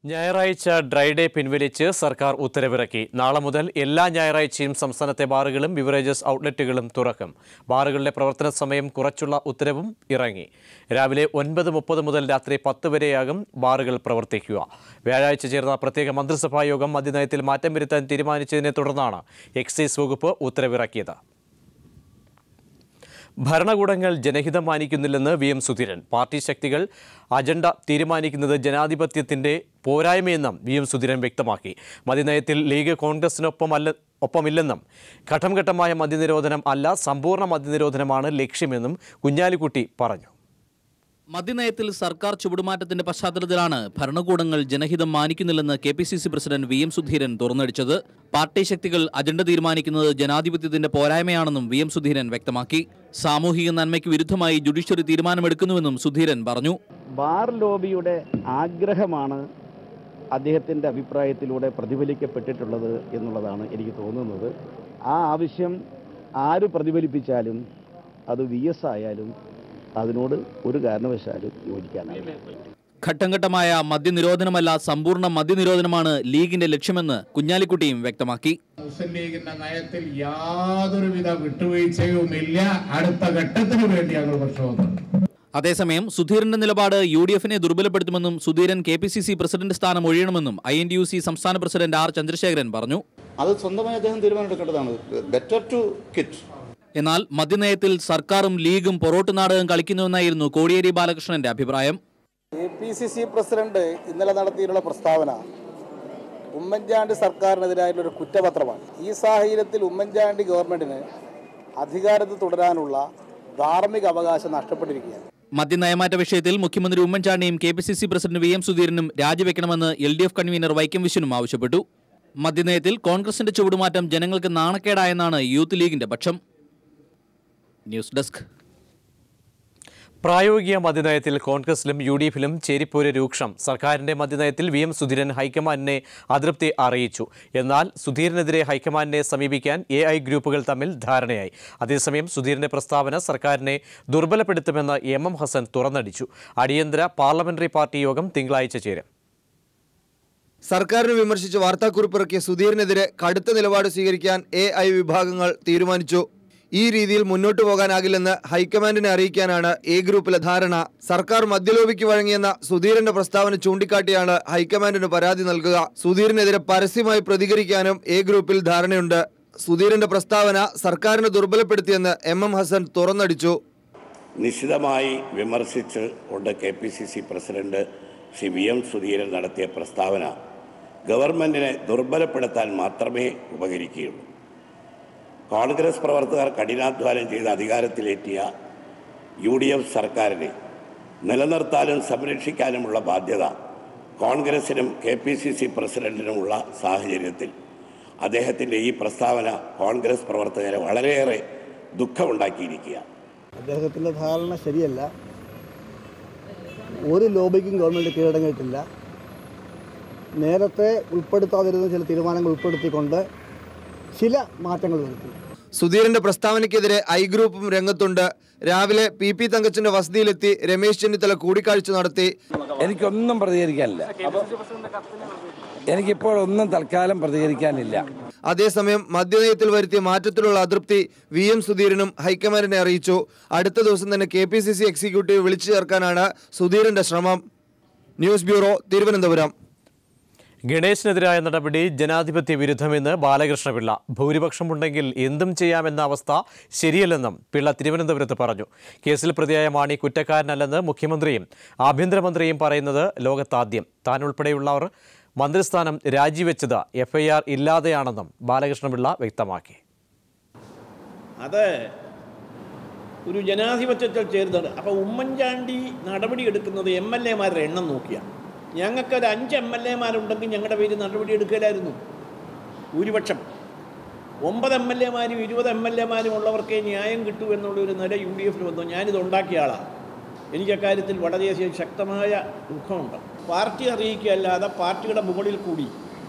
ഞായറാഴ്ച dry day പിൻവലിച്ച് സർക്കാർ ഉത്തരവിറക്കി. നാളെ മുതൽ എല്ലാ ഞായറാഴ്ചയും സംസ്ഥാനത്തെ ബാറുകളും ബിവറേജസ് ഔട്ട്ലെറ്റുകളും തുറക്കും. ബാറുകളുടെ പ്രവർത്തന സമയം കുറച്ചുള്ള ഉത്തരവും ഇറങ്ങി. രാവിലെ 9:30 മുതൽ രാത്രി 10 വരെയാകും ബാറുകൾ പ്രവർത്തിക്കുക. വ്യാഴാഴ്ച ചേർന്ന പ്രത്യേക മന്ത്രിസഭാ യോഗം മദ്യനയത്തിൽ മാറ്റം വരുത്താൻ തീരുമാനിച്ചതിനെ തുടർന്നാണ് എക്സൈസ് വകുപ്പ് ഉത്തരവിറക്കിയത്. ഭരണകൂടങ്ങൾ ജനഹിതം മാനിക്കുന്നില്ലെന്ന് VM സുധീരൻ. പാർട്ടി ശക്തികൾ അജണ്ട തീരുമാനിക്കുന്നത് ജനാധിപത്യത്തിന്റെ പോരായ്മയെന്നും VM സുധീരൻ വ്യക്തമാക്കി. മദ്യനയത്തിൽ ലീഗ് കോൺഗ്രസിനൊപ്പമില്ലെന്നും ഘട്ടം ഘട്ടമായ മദ്യനിരോധനം അല്ല, സമ്പൂർണ്ണ മദ്യനിരോധനമാണ് ലക്ഷ്യമെന്നും കുഞ്ഞാലിക്കുട്ടി പറഞ്ഞു. മദ്യനയത്തിൽ സർക്കാർ ചുവടുമാറ്റത്തിന്റെ പശ്ചാത്തലത്തിലാണ് ഭരണകൂടങ്ങൾ ജനഹിതം മാനിക്കുന്നില്ലെന്ന് KPCC പ്രസിഡന്റ് VM സുധീരൻ തുറന്നടിച്ചത്. പാർട്ടി ശക്തികൾ അജണ്ട തീരുമാനിക്കുന്നത് ജനാധിപത്യത്തിന്റെ പോരായ്മയാണെന്നും VM സുധീരൻ വ്യക്തമാക്കി. സാമൂഹിക നന്മയ്ക്ക് വിരുദ്ധമായി ജുഡീഷ്യറി തീരുമാനമെടുക്കുന്നുവെന്നും സുധീരൻ പറഞ്ഞു. ബാർ ലോബിയുടെ ആഗ്രഹമാണ് അദ്ദേഹത്തിന്റെ അഭിപ്രായത്തിലൂടെ പ്രതിഫലിക്കപ്പെട്ടിട്ടുള്ളത് എന്നുള്ളതാണ് എനിക്ക് തോന്നുന്നത്. ആ ആവശ്യം ആര് പ്രതിഫലിപ്പിച്ചാലും അത് VS ആയാലും അതിനോട് ഒരു കാരണവശാലും യോജിക്കാനാവില്ല. ഘട്ടം ഘട്ടമായ മദ്യനിരോധനമല്ല, സമ്പൂർണ്ണ മദ്യനിരോധനമാണ് ലീഗിന്റെ ലക്ഷ്യമെന്ന് കുഞ്ഞാലിക്കുട്ടിയും വ്യക്തമാക്കി. മുസ്ലിം ലീഗിന്റെ നയത്തിൽ യാതൊരുവിധ വിട്ടുവീഴ്ചയുമില്ല. അടുത്ത ഘട്ടത്തിന് വേണ്ടിയാണ് പ്രക്ഷോഭം. അതേസമയം സുധീരന്റെ നിലപാട് UDF-നെ ദുർബലപ്പെടുത്തുമെന്നും സുധീരൻ KPCC പ്രസിഡന്റ് സ്ഥാനം ഒഴിയണമെന്നും INTUC സംസ്ഥാന പ്രസിഡന്റ് R ചന്ദ്രശേഖരൻ പറഞ്ഞു. അത് സ്വന്തമായി അദ്ദേഹം തീരുമാനമെടുക്കേണ്ടതാണ്. Better to quit. എന്നാൽ മദ്യനയത്തിൽ സർക്കാരും ലീഗും പൊറോട്ട് നാടകം കളിക്കുന്നുവെന്നായിരുന്നു കോടിയേരി ബാലകൃഷ്ണന്റെ അഭിപ്രായം. KPCC പ്രസിഡന്റ് ഇന്നലെ നടത്തിയിട്ടുള്ള പ്രസ്താവന ഉമ്മൻചാണ്ടി സർക്കാരിനെതിരായിട്ടുള്ള ഒരു കുറ്റപത്രമാണ്. ഈ സാഹചര്യത്തിൽ ഉമ്മൻചാണ്ടി ഗവൺമെന്റിന് അധികാരത്തിൽ തുടരാനുള്ള ധാർമ്മിക അവകാശം നഷ്ടപ്പെട്ടിരിക്കുകയാണ്. മദ്യനയമാറ്റ വിഷയത്തിൽ മുഖ്യമന്ത്രി ഉമ്മൻചാണ്ടിയും KPCC പ്രസിഡന്റ് VM സുധീരനും രാജിവെക്കണമെന്ന് LDF കൺവീനർ വൈക്കം വിശ്വനും ആവശ്യപ്പെട്ടു. മദ്യനയത്തിൽ കോൺഗ്രസിന്റെ ചുവടുമാറ്റം ജനങ്ങൾക്ക് നാണക്കേടായെന്നാണ് യൂത്ത് ലീഗിന്റെ പക്ഷം. News desk. പ്രായോഗിക മദ്യനയത്തിൽ കോൺഗ്രസിലും UDF-ലും ചേരിപ്പോര് രൂക്ഷം. സർക്കാരിന്റെ മദ്യനയത്തിൽ VM സുധീരൻ ഹൈക്കമാൻഡിനെ അതൃപ്തി അറിയിച്ചു. എന്നാൽ സുധീരനെതിരെ ഹൈക്കമാൻഡിനെ സമീപിക്കാൻ AI ഗ്രൂപ്പുകൾ തമ്മിൽ ധാരണയായി. അതേസമയം സുധീരന്റെ പ്രസ്താവന സർക്കാരിനെ ദുർബലപ്പെടുത്തുമെന്ന് MM ഹസൻ തുറന്നടിച്ചു. അടിയന്തര പാർലമെന്ററി പാർട്ടി യോഗം തിങ്കളാഴ്ച ചേരും. സർക്കാരിനെ വിമർശിച്ച് വാർത്താക്കുറിപ്പിറക്കിയ സുധീരനെതിരെ കടുത്ത നിലപാട് സ്വീകരിക്കാൻ AI വിഭാഗങ്ങൾ തീരുമാനിച്ചു. ഈ രീതിയിൽ മുന്നോട്ടു പോകാനാകില്ലെന്ന് ഹൈക്കമാൻഡിനെ അറിയിക്കാനാണ് A ഗ്രൂപ്പിലെ ധാരണ. സർക്കാർ മദ്യലോബിക്ക് വഴങ്ങിയെന്ന സുധീരന്റെ പ്രസ്താവന ചൂണ്ടിക്കാട്ടിയാണ് ഹൈക്കമാൻഡിന് പരാതി നൽകുക. സുധീരനെതിരെ പരസ്യമായി പ്രതികരിക്കാനും A ഗ്രൂപ്പിൽ ധാരണയുണ്ട്. സുധീരന്റെ പ്രസ്താവന സർക്കാരിനെ ദുർബലപ്പെടുത്തിയെന്ന് MM ഹസൻ തുറന്നടിച്ചു. നിശിതമായി വിമർശിച്ച് കൊണ്ട് KPCC president Shri VM Sudheeran നടത്തിയ പ്രസ്താവന ഗവൺമെന്റിനെ ദുർബലപ്പെടുത്താൻ മാത്രമേ ഉപകരിക്കുകയുള്ളൂ. കോൺഗ്രസ് പ്രവർത്തകർ കഠിനാധ്വാനം ചെയ്ത് അധികാരത്തിലേറ്റിയ UDF സർക്കാരിനെ നിലനിർത്താനും സംരക്ഷിക്കാനുമുള്ള ബാധ്യത കോൺഗ്രസിനും KPCC പ്രസിഡന്റിനുമുള്ള സാഹചര്യത്തിൽ അദ്ദേഹത്തിൻ്റെ ഈ പ്രസ്താവന കോൺഗ്രസ് പ്രവർത്തകരെ വളരെയേറെ ദുഃഖമുണ്ടാക്കിയിരിക്കുകയാണ്. അദ്ദേഹത്തിൻ്റെ ധാരണ ശരിയല്ല. ഒരു ലോബിക്കും ഗവൺമെൻറ് കീഴടങ്ങിയിട്ടില്ല. നേരത്തെ ഉൾപ്പെടുത്താതിരുന്ന ചില തീരുമാനങ്ങൾ ഉൾപ്പെടുത്തിക്കൊണ്ട് ചില മാറ്റങ്ങൾ വരുത്തി. സുധീരന്റെ പ്രസ്താവനയ്ക്കെതിരെ I ഗ്രൂപ്പും രംഗത്തുണ്ട്. രാവിലെ PP തങ്കച്ചന്റെ വസതിയിലെത്തി രമേശ് ചെന്നിത്തല കൂടിക്കാഴ്ച നടത്തി. എനിക്കൊന്നും പ്രതികരിക്കാനില്ല. എനിക്കിപ്പോഴൊന്നും തൽക്കാലം പ്രതികരിക്കാനില്ല. അതേസമയം മദ്യനയത്തിൽ വരുത്തിയ മാറ്റത്തിലുള്ള അതൃപ്തി VM സുധീരനും ഹൈക്കമാൻഡിനെ അറിയിച്ചു. അടുത്ത ദിവസം തന്നെ KPCC എക്സിക്യൂട്ടീവ് വിളിച്ചു ചേർക്കാനാണ് സുധീരന്റെ ശ്രമം. News bureau, Thiruvananthapuram. ഗണേശിനെതിരായ നടപടി ജനാധിപത്യ വിരുദ്ധമെന്ന് ബാലകൃഷ്ണപിള്ള. ഭൂരിപക്ഷമുണ്ടെങ്കിൽ എന്തും ചെയ്യാമെന്ന അവസ്ഥ ശരിയല്ലെന്നും പിള്ള തിരുവനന്തപുരത്ത് പറഞ്ഞു. കേസിൽ പ്രതിയായ മാണി കുറ്റക്കാരനല്ലെന്ന് മുഖ്യമന്ത്രിയും ആഭ്യന്തരമന്ത്രിയും പറയുന്നത് ലോകത്താദ്യം. താൻ ഉൾപ്പെടെയുള്ളവർ മന്ത്രിസ്ഥാനം രാജിവെച്ചത് FIR ഇല്ലാതെയാണെന്നും ബാലകൃഷ്ണപിള്ള വ്യക്തമാക്കി. അത് ഒരു ജനാധിപത്യത്തിൽ ചേരുന്നത്. അപ്പോൾ ഉമ്മൻചാണ്ടി നടപടിയെടുക്കുന്നത് MLA-മാരുടെ എണ്ണം നോക്കിയാണ്. ഞങ്ങൾക്കൊരു 5 MLA-മാരുണ്ടെങ്കിൽ ഞങ്ങളുടെ പേര് നടപടി എടുക്കലായിരുന്നു. ഭൂരിപക്ഷം 9 MLA-മാരും 20 MLA-മാരും ഉള്ളവർക്കേ ന്യായം കിട്ടൂ എന്നുള്ളൊരു നില UDF-ൽ വന്നു. ഞാനിത് ഉണ്ടാക്കിയ ആളാണ്. എനിക്കക്കാര്യത്തിൽ വളരെയധികം ശക്തമായ ദുഃഖമുണ്ട്. പാർട്ടി അറിയിക്കുകയല്ലാതെ പാർട്ടിയുടെ മുകളിൽ കൂടി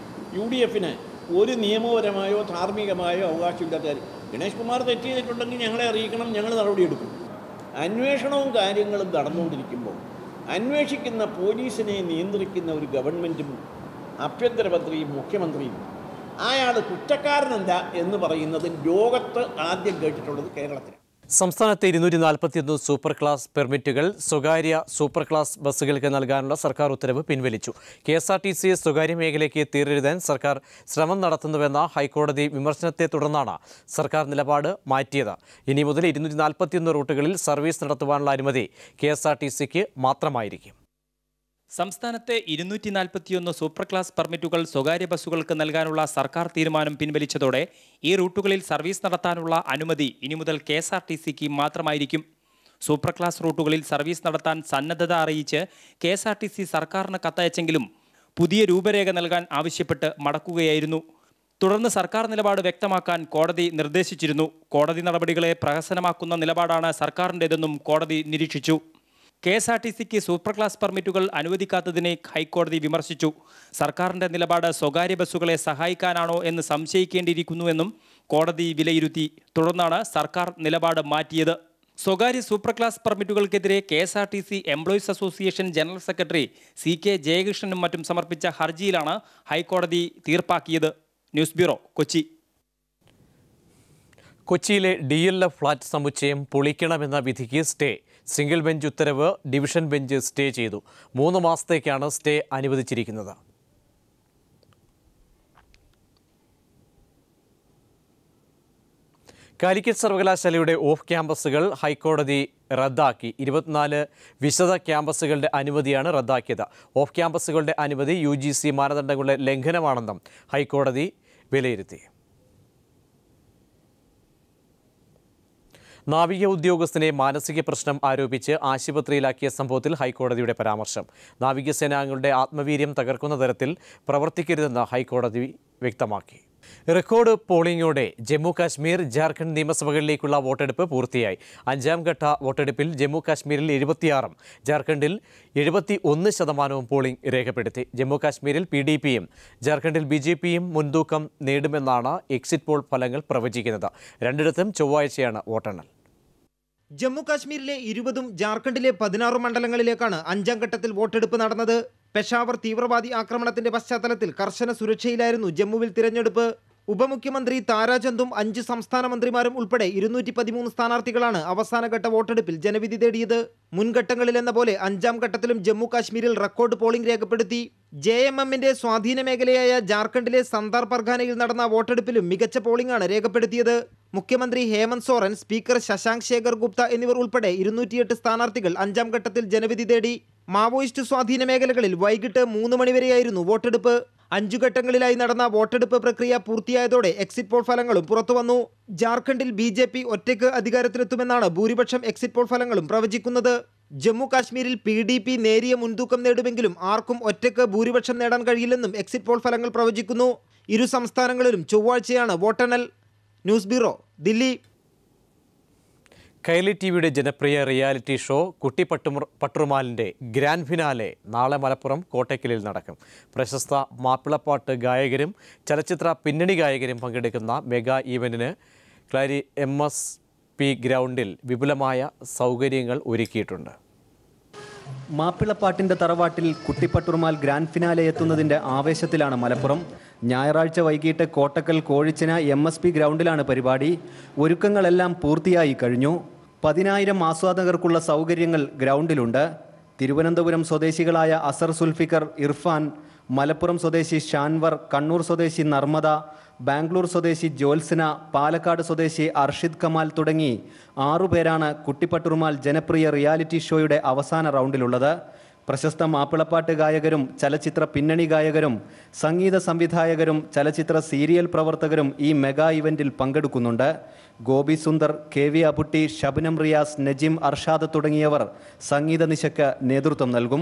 UDF-ന് ഒരു നിയമപരമായോ ധാർമ്മികമായോ അവകാശമില്ലാത്ത കാര്യം. ഗണേഷ് കുമാർ തെറ്റ് ചെയ്തിട്ടുണ്ടെങ്കിൽ ഞങ്ങളെ അറിയിക്കണം, ഞങ്ങൾ നടപടിയെടുക്കും. അന്വേഷണവും കാര്യങ്ങളും നടന്നുകൊണ്ടിരിക്കുമ്പോൾ അന്വേഷിക്കുന്ന പോലീസിനെ നിയന്ത്രിക്കുന്ന ഒരു ഗവൺമെൻറ്റും ആഭ്യന്തരമന്ത്രിയും മുഖ്യമന്ത്രിയും അയാൾ കുറ്റക്കാരനല്ല എന്ന് പറയുന്നത് ലോകത്ത് ആദ്യം കേട്ടിട്ടുള്ളത് കേരളത്തിൽ. സംസ്ഥാനത്തെ 241 സൂപ്പർ ക്ലാസ് പെർമിറ്റുകൾ സ്വകാര്യ സൂപ്പർ ക്ലാസ് ബസ്സുകൾക്ക് നൽകാനുള്ള സർക്കാർ ഉത്തരവ് പിൻവലിച്ചു. KSRTCയെ സ്വകാര്യ മേഖലയ്ക്ക് തീരെഴുതാൻ സർക്കാർ ശ്രമം നടത്തുന്നുവെന്ന ഹൈക്കോടതി വിമർശനത്തെ തുടർന്നാണ് സർക്കാർ നിലപാട് മാറ്റിയത്. ഇനി മുതൽ 241 റൂട്ടുകളിൽ സർവീസ് നടത്തുവാനുള്ള അനുമതി KSRTCക്ക് മാത്രമായിരിക്കും. സംസ്ഥാനത്തെ 241 സൂപ്പർ ക്ലാസ് പെർമിറ്റുകൾ സ്വകാര്യ ബസ്സുകൾക്ക് നൽകാനുള്ള സർക്കാർ തീരുമാനം പിൻവലിച്ചതോടെ ഈ റൂട്ടുകളിൽ സർവീസ് നടത്താനുള്ള അനുമതി ഇനി മുതൽ KSRTCക്ക് മാത്രമായിരിക്കും. സൂപ്പർ ക്ലാസ് റൂട്ടുകളിൽ സർവീസ് നടത്താൻ സന്നദ്ധത അറിയിച്ച് KSRTC സർക്കാരിന് കത്തയച്ചെങ്കിലും പുതിയ രൂപരേഖ നൽകാൻ ആവശ്യപ്പെട്ട് മടക്കുകയായിരുന്നു. തുടർന്ന് സർക്കാർ നിലപാട് വ്യക്തമാക്കാൻ കോടതി നിർദ്ദേശിച്ചിരുന്നു. കോടതി നടപടികളെ പ്രഹസനമാക്കുന്ന നിലപാടാണ് സർക്കാരിൻ്റെതെന്നും കോടതി നിരീക്ഷിച്ചു. KSRTCക്ക് സൂപ്പർ ക്ലാസ് പെർമിറ്റുകൾ അനുവദിക്കാത്തതിനെ ഹൈക്കോടതി വിമർശിച്ചു. സർക്കാരിൻ്റെ നിലപാട് സ്വകാര്യ ബസ്സുകളെ സഹായിക്കാനാണോ എന്ന് സംശയിക്കേണ്ടിയിരിക്കുന്നുവെന്നും കോടതി വിലയിരുത്തി. തുടർന്നാണ് സർക്കാർ നിലപാട് മാറ്റിയത്. സ്വകാര്യ സൂപ്പർ ക്ലാസ് പെർമിറ്റുകൾക്കെതിരെ KSRTC employees association general secretary CK ജയകൃഷ്ണനും മറ്റും സമർപ്പിച്ച ഹർജിയിലാണ് ഹൈക്കോടതി തീർപ്പാക്കിയത്. News bureau, Kochi. കൊച്ചിയിലെ DLF ഫ്ളാറ്റ് സമുച്ചയം പൊളിക്കണമെന്ന വിധിക്ക് സ്റ്റേ. സിംഗിൾ ബെഞ്ച് ഉത്തരവ് ഡിവിഷൻ ബെഞ്ച് സ്റ്റേ ചെയ്തു. 3 മാസത്തേക്കാണ് സ്റ്റേ അനുവദിച്ചിരിക്കുന്നത്. കാലിക്കറ്റ് സർവകലാശാലയുടെ ഓഫ് ക്യാമ്പസുകൾ ഹൈക്കോടതി റദ്ദാക്കി. 24 വിശദ ക്യാമ്പസുകളുടെ അനുമതിയാണ് റദ്ദാക്കിയത്. ഓഫ് ക്യാമ്പസുകളുടെ അനുമതി UGC മാനദണ്ഡങ്ങളുടെ ലംഘനമാണെന്നും ഹൈക്കോടതി വിലയിരുത്തി. നാവിക ഉദ്യോഗസ്ഥനെ മാനസിക പ്രശ്നം ആരോപിച്ച് ആശുപത്രിയിലാക്കിയ സംഭവത്തിൽ ഹൈക്കോടതിയുടെ പരാമർശം. നാവികസേനാംഗങ്ങളുടെ ആത്മവീര്യം തകർക്കുന്ന തരത്തിൽ പ്രവർത്തിക്കരുതെന്ന് ഹൈക്കോടതി വ്യക്തമാക്കി. റെക്കോർഡ് പോളിംഗോടെ ജമ്മു കാശ്മീർ, ജാർഖണ്ഡ് നിയമസഭകളിലേക്കുള്ള വോട്ടെടുപ്പ് പൂർത്തിയായി. 5ാം ഘട്ട വോട്ടെടുപ്പിൽ ജമ്മു കാശ്മീരിൽ 76%, ജാർഖണ്ഡിൽ 71% പോളിംഗ് രേഖപ്പെടുത്തി. ജമ്മു കാശ്മീരിൽ PDPയും ജാർഖണ്ഡിൽ BJPയും മുൻതൂക്കം നേടുമെന്നാണ് എക്സിറ്റ് പോൾ ഫലങ്ങൾ പ്രവചിക്കുന്നത്. രണ്ടിടത്തും ചൊവ്വാഴ്ചയാണ് വോട്ടെണ്ണൽ. ജമ്മു കാശ്മീരിലെ 20ഉം ജാർഖണ്ഡിലെ 16 മണ്ഡലങ്ങളിലേക്കാണ് 5ാം ഘട്ടത്തിൽ വോട്ടെടുപ്പ് നടന്നത്. പെഷാവർ തീവ്രവാദി ആക്രമണത്തിന്റെ പശ്ചാത്തലത്തിൽ കർശന സുരക്ഷയിലായിരുന്നു ജമ്മുവിൽ തിരഞ്ഞെടുപ്പ്. ഉപമുഖ്യമന്ത്രി താരാചന്ദും 5 സംസ്ഥാന മന്ത്രിമാരും ഉൾപ്പെടെ 213 സ്ഥാനാർത്ഥികളാണ് അവസാനഘട്ട വോട്ടെടുപ്പിൽ ജനവിധി തേടിയത്. മുൻഘട്ടങ്ങളിലെന്ന പോലെ 5ാം ഘട്ടത്തിലും ജമ്മു കാശ്മീരിൽ റെക്കോർഡ് പോളിംഗ് രേഖപ്പെടുത്തി. JMMന്റെ സ്വാധീന മേഖലയായ ജാർഖണ്ഡിലെ സന്താർ പർഗാനയിൽ നടന്ന വോട്ടെടുപ്പിലും മികച്ച പോളിംഗാണ് രേഖപ്പെടുത്തിയത്. മുഖ്യമന്ത്രി ഹേമന്ത് സോറൻ, സ്പീക്കർ ശശാങ്ക് ശേഖർ ഗുപ്ത എന്നിവർ ഉൾപ്പെടെ 208 സ്ഥാനാർത്ഥികൾ 5ാം ഘട്ടത്തിൽ ജനവിധി തേടി. മാവോയിസ്റ്റ് സ്വാധീന മേഖലകളിൽ വൈകിട്ട് 3 മണിവരെയായിരുന്നു വോട്ടെടുപ്പ്. 5 ഘട്ടങ്ങളിലായി നടന്ന വോട്ടെടുപ്പ് പ്രക്രിയ പൂർത്തിയായതോടെ എക്സിറ്റ് പോൾ ഫലങ്ങളും പുറത്തുവന്നു. ജാർഖണ്ഡിൽ BJP ഒറ്റയ്ക്ക് അധികാരത്തിലെത്തുമെന്നാണ് ഭൂരിപക്ഷം എക്സിറ്റ് പോൾ ഫലങ്ങളും പ്രവചിക്കുന്നത്. ജമ്മു കാശ്മീരിൽ PDP നേരിയ മുൻതൂക്കം നേടുമെങ്കിലും ആർക്കും ഒറ്റയ്ക്ക് ഭൂരിപക്ഷം നേടാൻ കഴിയില്ലെന്നും എക്സിറ്റ് പോൾ ഫലങ്ങൾ പ്രവചിക്കുന്നു. ഇരു സംസ്ഥാനങ്ങളിലും ചൊവ്വാഴ്ചയാണ് വോട്ടെണ്ണൽ. News bureau, Delhi. കൈലി TVയുടെ ജനപ്രിയ റിയാലിറ്റി ഷോ കുട്ടി പട്ടുറുമാലിൻ്റെ ഗ്രാൻഡ് ഫിനാലെ നാളെ മലപ്പുറം കോട്ടയ്ക്കലിൽ നടക്കും. പ്രശസ്ത മാപ്പിളപ്പാട്ട് ഗായകരും ചലച്ചിത്ര പിന്നണി ഗായകരും പങ്കെടുക്കുന്ന മെഗാ ഈവൻറ്റിന് ക്ലാരി MSP ഗ്രൗണ്ടിൽ വിപുലമായ സൗകര്യങ്ങൾ ഒരുക്കിയിട്ടുണ്ട്. മാപ്പിളപ്പാട്ടിൻ്റെ തറവാട്ടിൽ കുട്ടിപ്പട്ടുറുമാൽ ഗ്രാൻഡ് ഫിനാലെ എത്തുന്നതിൻ്റെ ആവേശത്തിലാണ് മലപ്പുറം. ഞായറാഴ്ച വൈകിട്ട് കോട്ടക്കൽ കോഴിച്ചിന MSP ഗ്രൗണ്ടിലാണ് പരിപാടി. ഒരുക്കങ്ങളെല്ലാം പൂർത്തിയായി കഴിഞ്ഞു. 10,000 ആസ്വാദകർക്കുള്ള സൗകര്യങ്ങൾ ഗ്രൗണ്ടിലുണ്ട്. തിരുവനന്തപുരം സ്വദേശികളായ അസർ സുൽഫിക്കർ, ഇർഫാൻ, മലപ്പുറം സ്വദേശി ഷാൻവർ, കണ്ണൂർ സ്വദേശി നർമ്മദ, ബാംഗ്ലൂർ സ്വദേശി ജ്യോത്സന, പാലക്കാട് സ്വദേശി അർഷിദ് കമാൽ തുടങ്ങി 6 പേരാണ് കുട്ടിപ്പട്ടുറുമാൽ ജനപ്രിയ റിയാലിറ്റി ഷോയുടെ അവസാന റൗണ്ടിലുള്ളത്. പ്രശസ്ത മാപ്പിളപ്പാട്ട് ഗായകരും ചലച്ചിത്ര പിന്നണി ഗായകരും സംഗീത സംവിധായകരും ചലച്ചിത്ര സീരിയൽ പ്രവർത്തകരും ഈ മെഗാ ഇവൻറ്റിൽ പങ്കെടുക്കുന്നുണ്ട്. ഗോപി സുന്ദർ, KV അബുട്ടി, ഷബ്നം റിയാസ്, നജീം അർഷാദ് തുടങ്ങിയവർ സംഗീത നിശയ്ക്ക് നേതൃത്വം നൽകും.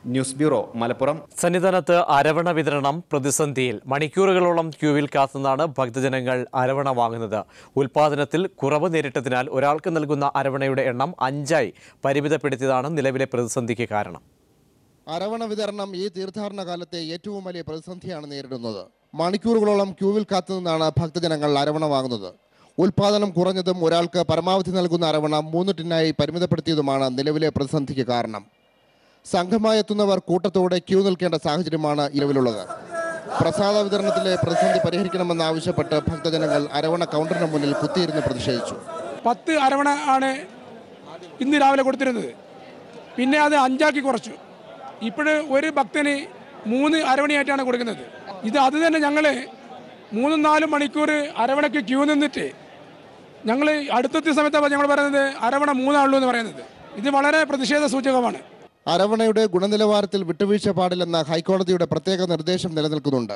News bureau, Malappuram. സന്നിധാനത്ത് അരവണ വിതരണം പ്രതിസന്ധിയിൽ. മണിക്കൂറുകളോളം ക്യൂവിൽ കാത്തുനിന്നാണ് ഭക്തജനങ്ങൾ അരവണ വാങ്ങുന്നത്. ഉൽപാദനത്തിൽ കുറവ് നേരിട്ടതിനാൽ ഒരാൾക്ക് നൽകുന്ന അരവണയുടെ എണ്ണം 5ആയി പരിമിതപ്പെടുത്തിയതാണ് നിലവിലെ പ്രതിസന്ധിക്ക് കാരണം. അരവണ വിതരണം ഈ തീർത്ഥാടന കാലത്തെ ഏറ്റവും വലിയ പ്രതിസന്ധിയാണ് നേരിടുന്നത്. മണിക്കൂറുകളോളം ക്യൂവിൽ കാത്തുനിന്നാണ് ഭക്തജനങ്ങൾ അരവണ വാങ്ങുന്നത്. ഉൽപാദനം കുറഞ്ഞതും ഒരാൾക്ക് പരമാവധി നൽകുന്ന അരവണ 3 ടിന്നായി പരിമിതപ്പെടുത്തിയതുമാണ് നിലവിലെ പ്രതിസന്ധിക്ക് കാരണം. സംഘമായി എത്തുന്നവർ കൂട്ടത്തോടെ ക്യൂ നിൽക്കേണ്ട സാഹചര്യമാണ് നിലവിലുള്ളത്. പ്രസാദ വിതരണത്തിലെ പ്രതിസന്ധി പരിഹരിക്കണമെന്നാവശ്യപ്പെട്ട് ഭക്തജനങ്ങൾ അരവണ കൗണ്ടറിന് മുന്നിൽ കുത്തിയിരുന്ന് പ്രതിഷേധിച്ചു. 10 അരവണ ആണ് ഇന്ന് രാവിലെ കൊടുത്തിരുന്നത്. പിന്നെ അത് 5 ആക്കി കുറച്ചു. ഇപ്പോഴ് ഒരു ഭക്തന് 3 അരവണയായിട്ടാണ് കൊടുക്കുന്നത്. അത് തന്നെ ഞങ്ങൾ 3-4 മണിക്കൂർ അരവണയ്ക്ക് ക്യൂ നിന്നിട്ട് ഞങ്ങൾ അടുത്തെത്തിയ സമയത്താണ് ഞങ്ങൾ പറയുന്നത് അരവണ 3 ആണല്ലോ എന്ന് പറയുന്നത്. ഇത് വളരെ പ്രതിഷേധ സൂചകമാണ്. അരവണയുടെ ഗുണനിലവാരത്തിൽ വിട്ടുവീഴ്ച പാടില്ലെന്ന ഹൈക്കോടതിയുടെ പ്രത്യേക നിർദ്ദേശം നിലനിൽക്കുന്നുണ്ട്.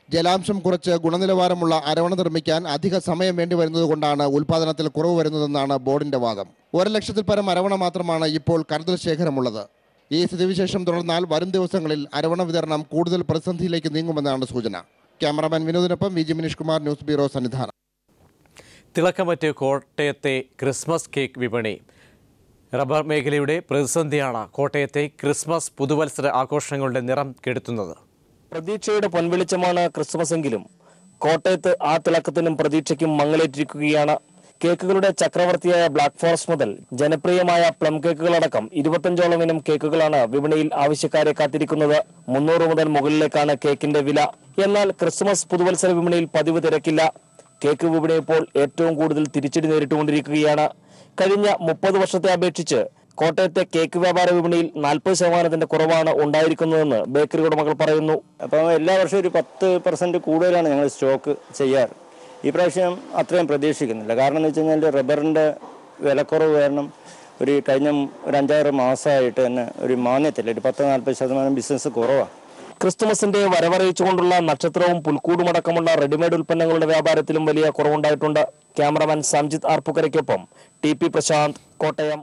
ജലാംശം കുറച്ച് ഗുണനിലവാരമുള്ള അരവണ നിർമ്മിക്കാൻ അധിക സമയം വേണ്ടി വരുന്നതുകൊണ്ടാണ് ഉൽപ്പാദനത്തിൽ കുറവ് വരുന്നതെന്നാണ് ബോർഡിന്റെ വാദം. 1 ലക്ഷത്തിൽ പരം അരവണ മാത്രമാണ് ഇപ്പോൾ കരുതൽ ശേഖരമുള്ളത്. ഈ സ്ഥിതിവിശേഷം തുടർന്നാൽ വരും ദിവസങ്ങളിൽ അരവണ വിതരണം കൂടുതൽ പ്രതിസന്ധിയിലേക്ക് നീങ്ങുമെന്നാണ് സൂചന. ക്യാമറാമാൻ വിനോദിനൊപ്പം V G Manish Kumar, news bureau, Sannidhanam. തിളക്കമറ്റ് കോട്ടയത്തെ ക്രിസ്മസ് കേക്ക് വിപണി. റബ്ബർ മേഖലയുടെ പ്രതിസന്ധിയാണ് കോട്ടയത്തെ ക്രിസ്മസ് പുതുവത്സര ആഘോഷങ്ങളുടെ നിറം കെടുത്തുന്നത്. പ്രതീക്ഷയുടെ പൊൻവെളിച്ചമാണ് ക്രിസ്മസ് എങ്കിലും കോട്ടയത്ത് ആ തിളക്കത്തിനും പ്രതീക്ഷയ്ക്കും മങ്ങലേറ്റിരിക്കുകയാണ്. കേക്കുകളുടെ ചക്രവർത്തിയായ ബ്ലാക്ക് ഫോറസ്റ്റ് മുതൽ ജനപ്രിയമായ പ്ലം കേക്കുകളടക്കം 25ഓളം ഇനം കേക്കുകളാണ് വിപണിയിൽ ആവശ്യക്കാരെ കാത്തിരിക്കുന്നത്. 300 മുതൽ മുകളിലേക്കാണ് കേക്കിന്റെ വില. എന്നാൽ ക്രിസ്മസ് പുതുവത്സര വിപണിയിൽ പതിവ് തിരക്കില്ല. കേക്ക് വിപണി ഇപ്പോൾ ഏറ്റവും കൂടുതൽ തിരിച്ചടി നേരിട്ടുകൊണ്ടിരിക്കുകയാണ്. കഴിഞ്ഞ 30 വർഷത്തെ അപേക്ഷിച്ച് കോട്ടയത്തെ കേക്ക് വ്യാപാര വിപണിയിൽ 40% കുറവാണ് ഉണ്ടായിരിക്കുന്നതെന്ന് ബേക്കറി ഉടമകൾ പറയുന്നു. അപ്പോൾ എല്ലാ വർഷവും ഒരു 10% കൂടുതലാണ് ഞങ്ങൾ സ്റ്റോക്ക് ചെയ്യാറ്. ഈ പ്രാവശ്യം അത്രയും പ്രതീക്ഷിക്കുന്നില്ല. കാരണം എന്ന് വെച്ച് കഴിഞ്ഞാൽ റബ്ബറിൻ്റെ വിലക്കുറവ് കാരണം കഴിഞ്ഞ ഒരു 5-6 മാസമായിട്ട് തന്നെ ഒരു മാന്യത്തില്ല, ഒരു 10-40% ബിസിനസ് കുറവാണ്. ക്രിസ്തുമസിന്റെ വരവറിയിച്ചുകൊണ്ടുള്ള നക്ഷത്രവും പുൽക്കൂടുമടക്കമുള്ള റെഡിമെയ്ഡ് ഉൽപ്പന്നങ്ങളുടെ വ്യാപാരത്തിലും വലിയ കുറവുണ്ടായിട്ടുണ്ട്. ക്യാമറമാൻ സംജിത് ആർപ്പുക്കരയ്ക്കൊപ്പം ടി പി പ്രശാന്ത്, കോട്ടയം.